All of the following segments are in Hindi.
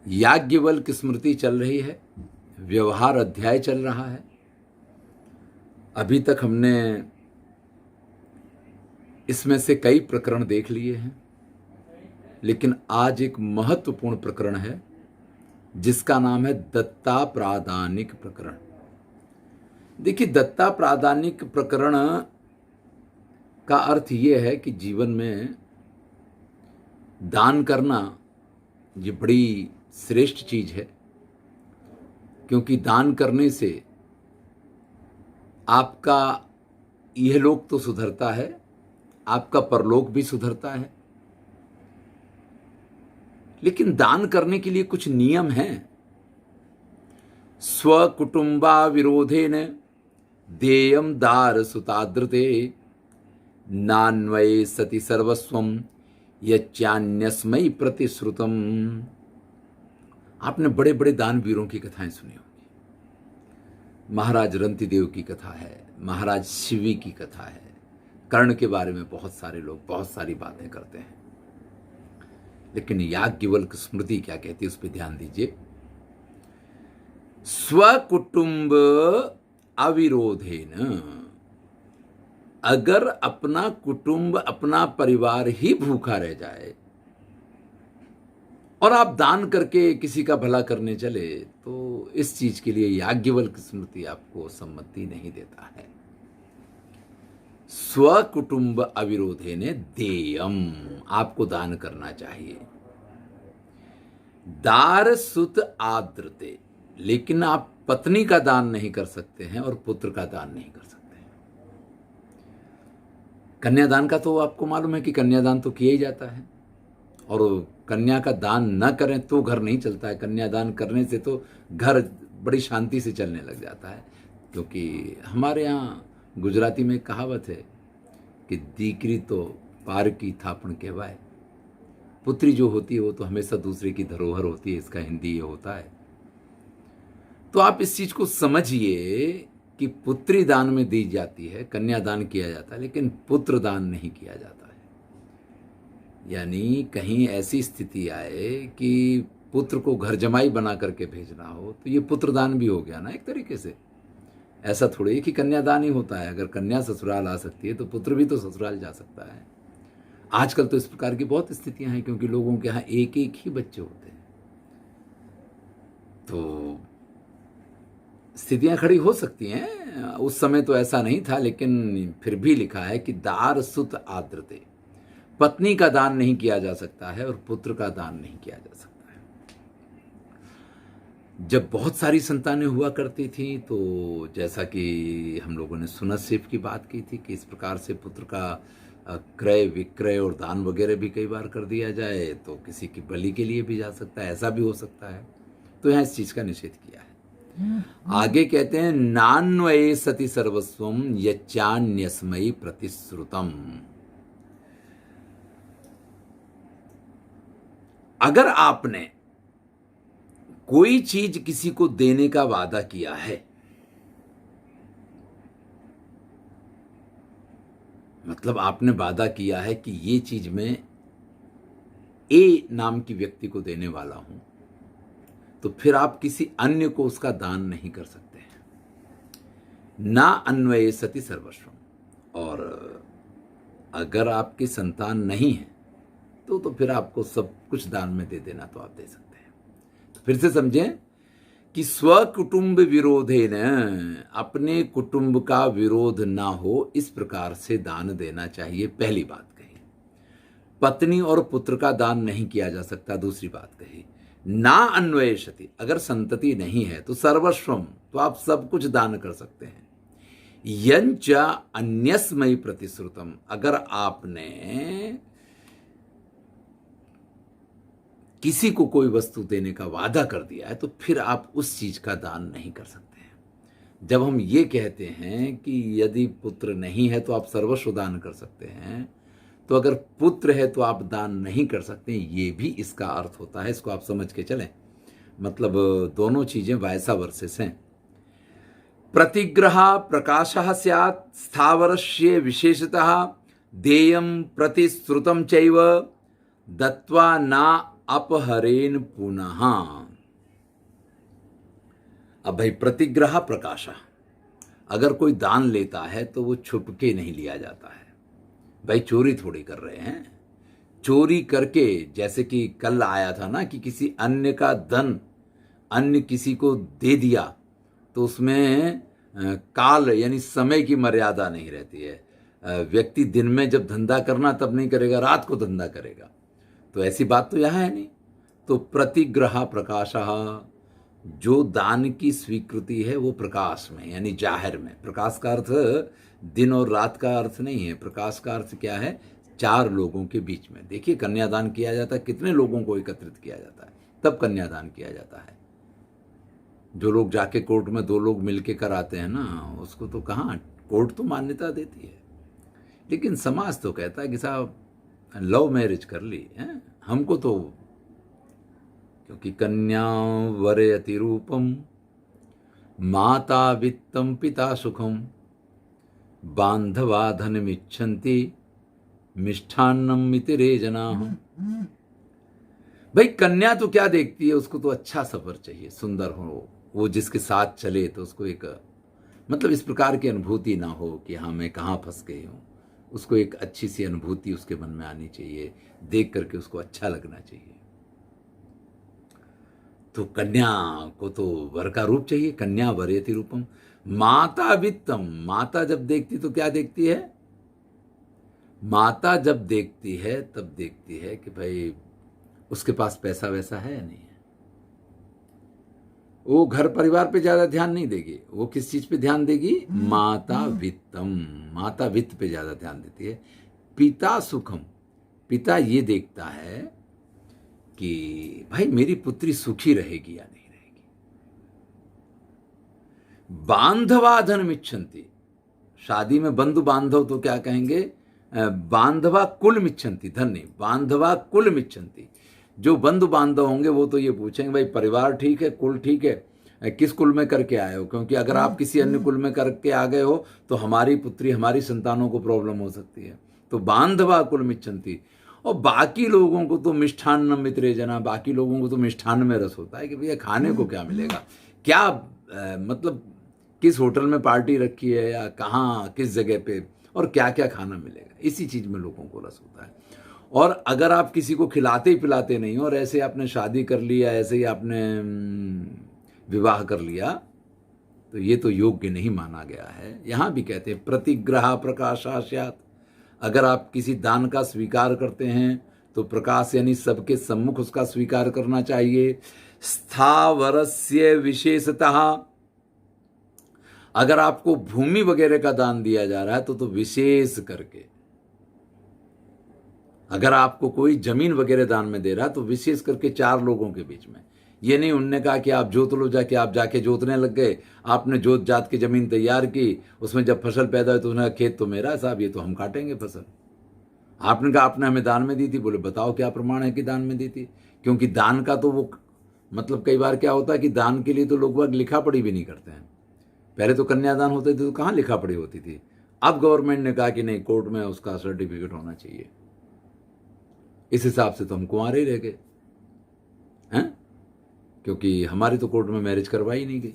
याज्ञवल्क्य स्मृति चल रही है, व्यवहार अध्याय चल रहा है। अभी तक हमने इसमें से कई प्रकरण देख लिए हैं, लेकिन आज एक महत्वपूर्ण प्रकरण है जिसका नाम है दत्ताप्रादानिक प्रकरण। देखिए, दत्ताप्रादानिक प्रकरण का अर्थ यह है कि जीवन में दान करना ये बड़ी श्रेष्ठ चीज है, क्योंकि दान करने से आपका इहलोक तो सुधरता है, आपका परलोक भी सुधरता है। लेकिन दान करने के लिए कुछ नियम हैं। स्वकुटुंबा विरोधेन देयम दार सुताद्रते नान्वये सति सर्वस्वम यच्चान्यस्मै प्रतिश्रुतम। आपने बड़े बड़े दानवीरों की कथाएं सुनी होंगी। महाराज रंतिदेव की कथा है, महाराज शिवी की कथा है, कर्ण के बारे में बहुत सारे लोग बहुत सारी बातें करते हैं। लेकिन याज्ञवल्क्य स्मृति क्या कहती है, उस पर ध्यान दीजिए। स्वकुटुंब अविरोधेन, अगर अपना कुटुंब अपना परिवार ही भूखा रह जाए और आप दान करके किसी का भला करने चले, तो इस चीज के लिए याज्ञवल्क्य स्मृति आपको सम्मति नहीं देता है। स्वकुटुंब अविरोधेन देयम, आपको दान करना चाहिए। दार सुत आद्रते, लेकिन आप पत्नी का दान नहीं कर सकते हैं और पुत्र का दान नहीं कर सकते हैं। कन्यादान का तो आपको मालूम है कि कन्यादान तो किया ही जाता है, और कन्या का दान न करें तो घर नहीं चलता है। कन्यादान करने से तो घर बड़ी शांति से चलने लग जाता है, क्योंकि हमारे यहाँ गुजराती में कहावत है कि दीकरी तो पार की थापण कहवाए। पुत्री जो होती है वो तो हमेशा दूसरे की धरोहर होती है, इसका हिंदी ये होता है। तो आप इस चीज को समझिए कि पुत्री दान में दी जाती है, कन्यादान किया जाता है, लेकिन पुत्र दान नहीं किया जाता है। यानी कहीं ऐसी स्थिति आए कि पुत्र को घर जमाई बना करके भेजना हो, तो ये पुत्र दान भी हो गया ना एक तरीके से। ऐसा थोड़ी कि कन्यादान ही होता है। अगर कन्या ससुराल आ सकती है तो पुत्र भी तो ससुराल जा सकता है। आजकल तो इस प्रकार की बहुत स्थितियां हैं, क्योंकि लोगों के यहाँ एक एक ही बच्चे होते हैं, तो स्थितियां खड़ी हो सकती हैं। उस समय तो ऐसा नहीं था, लेकिन फिर भी लिखा है कि दार सुत आद्रते, पत्नी का दान नहीं किया जा सकता है और पुत्र का दान नहीं किया जा सकता है। जब बहुत सारी संतानें हुआ करती थी, तो जैसा कि हम लोगों ने सुनत की बात की थी कि इस प्रकार से पुत्र का क्रय विक्रय और दान वगैरह भी कई बार कर दिया जाए, तो किसी की बलि के लिए भी जा सकता है, ऐसा भी हो सकता है। तो यहाँ इस चीज का निषेध किया है। आगे कहते हैं नान्वये सति सर्वस्वम यच्चान्यस्मै प्रतिश्रुतम। अगर आपने कोई चीज किसी को देने का वादा किया है, मतलब आपने वादा किया है कि ये चीज मैं ए नाम की व्यक्ति को देने वाला हूं, तो फिर आप किसी अन्य को उसका दान नहीं कर सकते हैं। ना अन्वये सति सर्वस्वम। और अगर आपकी संतान नहीं है तो फिर आपको सब कुछ दान में दे देना तो आप दे सकते हैं। तो फिर से समझें कि स्वकुटुंब विरोधे न, अपने कुटुंब का विरोध ना हो, इस प्रकार से दान देना चाहिए। पहली बात कही। पत्नी और पुत्र का दान नहीं किया जा सकता, दूसरी बात कही। ना अन्वयशति, अगर संतति नहीं है तो सर्वस्वम, तो आप सब कुछ दान कर सकते हैं। यंच अन्यस्मै प्रतिश्रुतम, अगर आपने किसी को कोई वस्तु देने का वादा कर दिया है, तो फिर आप उस चीज का दान नहीं कर सकते हैं। जब हम ये कहते हैं कि यदि पुत्र नहीं है तो आप सर्वस्व दान कर सकते हैं, तो अगर पुत्र है तो आप दान नहीं कर सकते, ये भी इसका अर्थ होता है। इसको आप समझ के चलें। मतलब दोनों चीजें वैसा वर्सेस हैं। प्रतिग्रह प्रकाशः स्यात् स्थावरस्य विशेषतः देयं प्रतिश्रुतं चैव दत्वा ना अपहरेन पुनः। अब भाई प्रतिग्रह प्रकाशा, अगर कोई दान लेता है तो वो छुप के नहीं लिया जाता है। भाई चोरी थोड़ी कर रहे हैं, चोरी करके, जैसे कि कल आया था ना कि किसी अन्य का धन अन्य किसी को दे दिया तो उसमें काल यानी समय की मर्यादा नहीं रहती है। व्यक्ति दिन में जब धंधा करना तब नहीं करेगा, रात को धंधा करेगा। तो ऐसी बात तो यहाँ है नहीं। तो प्रतिग्रह प्रकाशः, जो दान की स्वीकृति है वो प्रकाश में यानी जाहिर में। प्रकाश का अर्थ दिन और रात का अर्थ नहीं है। प्रकाश का अर्थ क्या है? चार लोगों के बीच में। देखिए कन्यादान किया जाता है, कितने लोगों को एकत्रित किया जाता है, तब कन्यादान किया जाता है। जो लोग जाके कोर्ट में दो लोग मिलके कराते हैं ना, उसको तो कहाँ कोर्ट तो मान्यता देती है, लेकिन समाज तो कहता है कि साहब लव मैरिज कर ली है हमको तो, क्योंकि कन्या वरयति रूपम माता वित्तम पिता सुखम बांधवा धनमिच्छन्ति मिष्ठान्नम मितिरे जनाः। भाई कन्या तो क्या देखती है, उसको तो अच्छा सफर चाहिए, सुंदर हो, वो जिसके साथ चले तो उसको एक मतलब इस प्रकार की अनुभूति ना हो कि हाँ मैं कहाँ फंस गई हूँ। उसको एक अच्छी सी अनुभूति उसके मन में आनी चाहिए, देख करके उसको अच्छा लगना चाहिए। तो कन्या को तो वर का रूप चाहिए, कन्या वरयति रूपम माता वित्तम। माता जब देखती तो क्या देखती है? माता जब देखती है तब देखती है कि भाई उसके पास पैसा वैसा है या नहीं है। वो घर परिवार पे ज्यादा ध्यान नहीं देगी, वो किस चीज पे ध्यान देगी? माता वित्तम, माता वित्त पे ज्यादा ध्यान देती है। पिता सुखम, पिता ये देखता है कि भाई मेरी पुत्री सुखी रहेगी या नहीं रहेगी। बांधवा धनमिच्छन्ति, शादी में बंधु बांधव तो क्या कहेंगे? बांधवा कुल मिच्छन्ति, धन नहीं, बांधवा कुल मिच्छन्ति। जो बंधु बांधव होंगे वो तो ये पूछेंगे भाई परिवार ठीक है, कुल ठीक है, किस कुल में करके आए हो, क्योंकि अगर आप किसी अन्य कुल में करके आ गए हो तो हमारी पुत्री हमारी संतानों को प्रॉब्लम हो सकती है। तो बांधवा कुल मिच्छन्ति। और बाकी लोगों को तो मिष्ठान्न मित्रे जना, बाकी लोगों को तो मिष्ठान्न में रस होता है कि भैया खाने को क्या मिलेगा, क्या मतलब किस होटल में पार्टी रखी है या कहाँ किस जगह पे और क्या क्या खाना मिलेगा, इसी चीज में लोगों को रस होता है। और अगर आप किसी को खिलाते ही पिलाते नहीं हो और ऐसे आपने शादी कर लिया, ऐसे ही आपने विवाह कर लिया, तो ये तो योग्य नहीं माना गया है। यहां भी कहते हैं प्रतिग्रह प्रकाशा स्यात्, अगर आप किसी दान का स्वीकार करते हैं तो प्रकाश यानी सबके सम्मुख उसका स्वीकार करना चाहिए। स्थावरस्य विशेषतः, अगर आपको भूमि वगैरह का दान दिया जा रहा है तो विशेष करके, अगर आपको कोई जमीन वगैरह दान में दे रहा है तो विशेष करके चार लोगों के बीच में। ये नहीं उनने कहा कि आप जोत लो जाके, आप जाके जोतने लग गए, आपने जोत जात की जमीन तैयार की, उसमें जब फसल पैदा हुई तो उन्होंने कहा खेत तो मेरा है साहब, ये तो हम काटेंगे फसल। आपने कहा आपने हमें दान में दी थी, बोले बताओ क्या प्रमाण है कि दान में दी थी। क्योंकि दान का तो वो मतलब कई बार क्या होता है कि दान के लिए तो लोग वह लिखा पढ़ी भी नहीं करते हैं। पहले तो कन्यादान होते थे तो कहाँ लिखा पढ़ी होती थी। अब गवर्नमेंट ने कहा कि नहीं कोर्ट में उसका सर्टिफिकेट होना चाहिए। इस हिसाब से तो हम कुंवारे ही रह गए हैं, क्योंकि हमारी तो कोर्ट में मैरिज करवाई नहीं गई।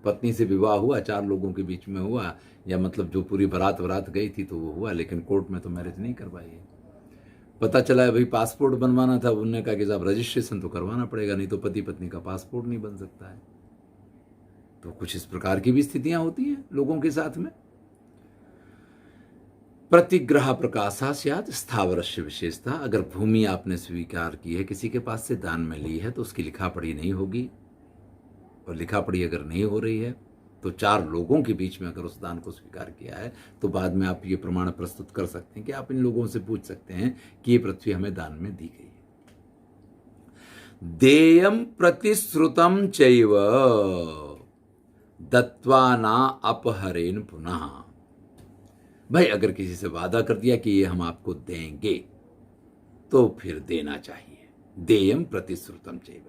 पत्नी से विवाह हुआ, चार लोगों के बीच में हुआ, या मतलब जो पूरी बारात गई थी तो वो हुआ, लेकिन कोर्ट में तो मैरिज नहीं करवाई है। पता चला है भाई पासपोर्ट बनवाना था, उन्होंने कहा कि साहब रजिस्ट्रेशन तो करवाना पड़ेगा, नहीं तो पति पत्नी का पासपोर्ट नहीं बन सकता है। तो कुछ इस प्रकार की भी स्थितियां होती हैं लोगों के साथ में। प्रतिग्रह प्रकाशा स्यात् स्थावरस्य विशेषता, अगर भूमि आपने स्वीकार की है, किसी के पास से दान में ली है, तो उसकी लिखा पढ़ी नहीं होगी। और लिखा पढ़ी अगर नहीं हो रही है तो चार लोगों के बीच में अगर उस दान को स्वीकार किया है तो बाद में आप ये प्रमाण प्रस्तुत कर सकते हैं कि आप इन लोगों से पूछ सकते हैं कि ये पृथ्वी हमें दान में दी गई है। देयम प्रतिश्रुतम चैव दत्वा ना अपहरेन पुनः। भाई अगर किसी से वादा कर दिया कि ये हम आपको देंगे तो फिर देना चाहिए। देयम प्रतिश्रुतम चैव,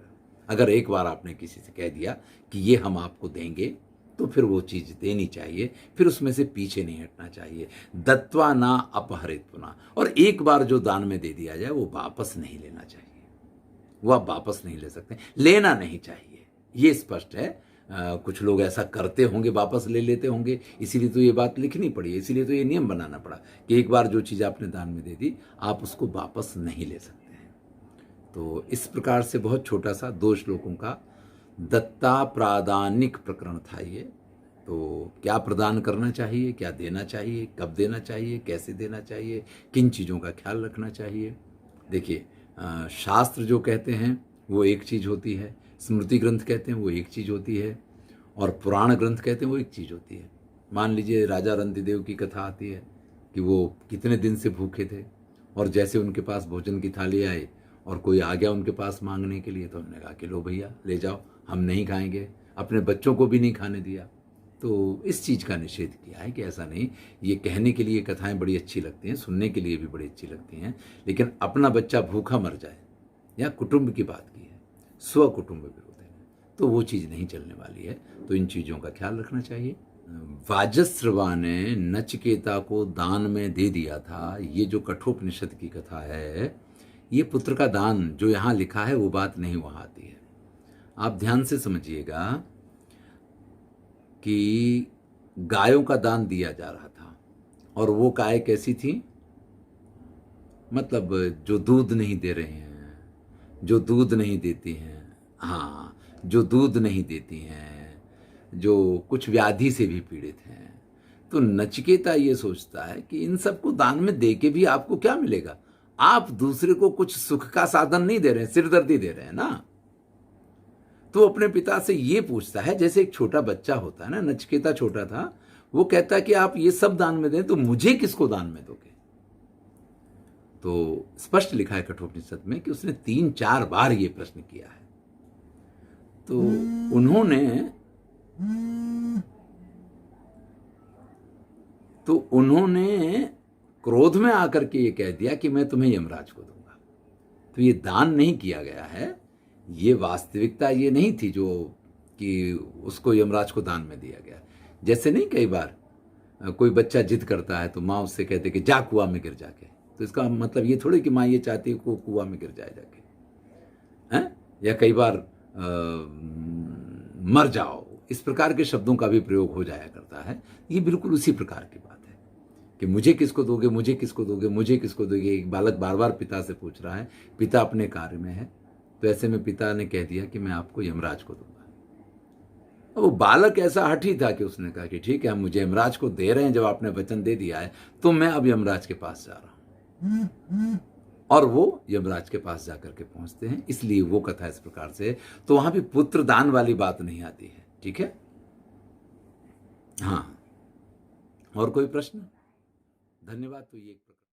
अगर एक बार आपने किसी से कह दिया कि ये हम आपको देंगे तो फिर वो चीज देनी चाहिए, फिर उसमें से पीछे नहीं हटना चाहिए। दत्वा ना अपहरित पुनः, और एक बार जो दान में दे दिया जाए वो वापस नहीं लेना चाहिए। वो आप वापस नहीं ले सकते, लेना नहीं चाहिए, ये स्पष्ट है। कुछ लोग ऐसा करते होंगे, वापस ले लेते होंगे, इसीलिए तो ये बात लिखनी पड़ी है, इसीलिए तो ये नियम बनाना पड़ा कि एक बार जो चीज़ आपने दान में दे दी आप उसको वापस नहीं ले सकते हैं। तो इस प्रकार से बहुत छोटा सा 2 श्लोकों का दत्ता प्रादानिक प्रकरण था ये। तो क्या प्रदान करना चाहिए, क्या देना चाहिए, कब देना चाहिए, कैसे देना चाहिए, किन चीज़ों का ख्याल रखना चाहिए। देखिए, शास्त्र जो कहते हैं वो एक चीज़ होती है, स्मृति ग्रंथ कहते हैं वो एक चीज़ होती है, और पुराण ग्रंथ कहते हैं वो एक चीज़ होती है। मान लीजिए राजा रंतिदेव की कथा आती है कि वो कितने दिन से भूखे थे, और जैसे उनके पास भोजन की थाली आई और कोई आ गया उनके पास मांगने के लिए, तो उन्होंने कहा कि लो भैया ले जाओ, हम नहीं खाएंगे, अपने बच्चों को भी नहीं खाने दिया। तो इस चीज़ का निषेध किया है कि ऐसा नहीं। ये कहने के लिए कथाएं बड़ी अच्छी लगती हैं, सुनने के लिए भी बड़ी अच्छी लगती हैं, लेकिन अपना बच्चा भूखा मर जाए, या कुटुंब की बात की है, स्व कुटुंब भी होते हैं, तो वो चीज़ नहीं चलने वाली है। तो इन चीज़ों का ख्याल रखना चाहिए। वाजस्रवा ने नचिकेता को दान में दे दिया था, ये जो कठोपनिषद की कथा है, ये पुत्र का दान जो यहाँ लिखा है वो बात नहीं वहाँ आती है। आप ध्यान से समझिएगा कि गायों का दान दिया जा रहा था, और वो गाय कैसी थी, मतलब जो दूध नहीं दे रहे हैं, जो दूध नहीं देती हैं, हाँ, जो दूध नहीं देती हैं, जो कुछ व्याधि से भी पीड़ित हैं। तो नचिकेता ये सोचता है कि इन सबको दान में दे के भी आपको क्या मिलेगा, आप दूसरे को कुछ सुख का साधन नहीं दे रहे हैं, सिरदर्दी दे रहे हैं ना। तो अपने पिता से ये पूछता है, जैसे एक छोटा बच्चा होता है ना, नचिकेता छोटा था, वो कहता है कि आप ये सब दान में दें तो मुझे किसको दान में दोगे। तो स्पष्ट लिखा है कठोपनिषद में कि उसने 3-4 बार ये प्रश्न किया है। तो उन्होंने क्रोध में आकर के ये कह दिया कि मैं तुम्हें यमराज को दूंगा। तो ये दान नहीं किया गया है, ये वास्तविकता ये नहीं थी जो कि उसको यमराज को दान में दिया गया। जैसे नहीं, कई बार कोई बच्चा जिद करता है तो माँ उससे कहते कि जा कुआं में गिर जाके, तो इसका मतलब ये थोड़ी कि माँ ये चाहती है को कुआं में गिर जाए जाके, हैं? या कई बार मर जाओ, इस प्रकार के शब्दों का भी प्रयोग हो जाया करता है। ये बिल्कुल उसी प्रकार की बात है कि मुझे किसको दोगे, मुझे किसको दोगे, मुझे किसको दोगे। एक बालक बार बार पिता से पूछ रहा है, पिता अपने कार्य में है, तो ऐसे में पिता ने कह दिया कि मैं आपको यमराज को दूंगा। वो बालक ऐसा हठी था कि उसने कहा कि ठीक है, हम मुझे यमराज को दे रहे हैं, जब आपने वचन दे दिया है तो मैं अब यमराज के पास जा रहा हूं। और वो यमराज के पास जाकर के पहुंचते हैं। इसलिए वो कथा इस प्रकार से, तो वहां भी पुत्र दान वाली बात नहीं आती है। ठीक है, हाँ। और कोई प्रश्न? धन्यवाद। तो ये